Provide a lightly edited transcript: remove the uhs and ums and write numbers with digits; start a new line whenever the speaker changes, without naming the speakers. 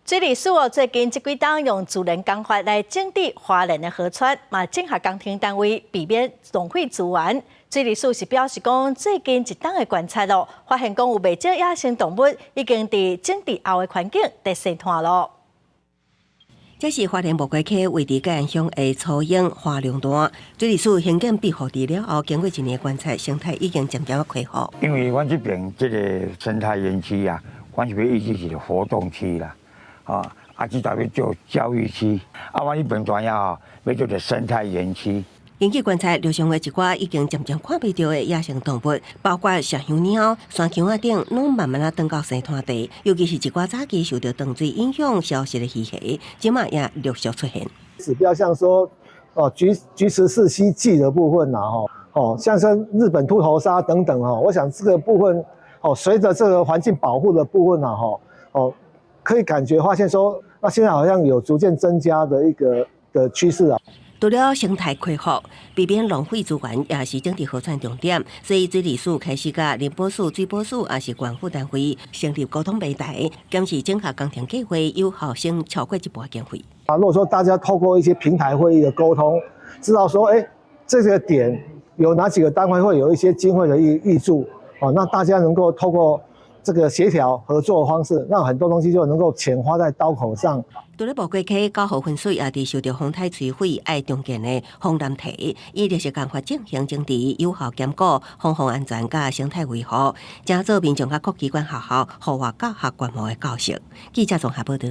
水利署最近这几档用自然工法来整治花莲的河川，嘛整合工程单位避免浪费资源。水利署是表示讲，最近一档的观察发现讲有未少野生动物已经伫整治后的环境在生态咯。
这是花莲木瓜溪位伫干乡的草英花龙段，水利署先建庇护地了后，经过一年观察，生态已经渐渐恢复。
因为阮这边这个生态园区啊，阮是要一直是活动区啦。这代表做教育区，阮这边专要要做个生态园区。
根据观察，路上的一寡已经渐渐看不到的野生动物，包括麝香鸟、山丘仔顶，拢慢慢登到生态地。尤其是一寡早期受到淡水影响消失的鱼虾，今嘛也陆续出现。
指标像说，菊石四栖季的部分像是日本秃头鲨等等我想这个部分随着这个环境保护的部分可以感觉发现说，那现在好像有逐渐增加的一个的趋势啊。
除了生态恢复，避免浪费资源，也是整治河川重点。所以水利署开始甲林保署、水保署也是县府单位成立沟通平台，检视整合工程计划有效性超过一半经费。
如果说大家透过一些平台会议的沟通，知道说，这个点有哪几个单位会有一些经费的挹注，那大家能够透过这个协调合作的方式，让很多东西就能够钱花在刀口上。
除了木瓜溪9号分水也伫受到风台摧毁爱重建的风南堤，伊就是共法进行整治，有效兼顾风防安全甲生态维护，正做民众甲各机关学校户外教学观摩的教室。记者综合报道。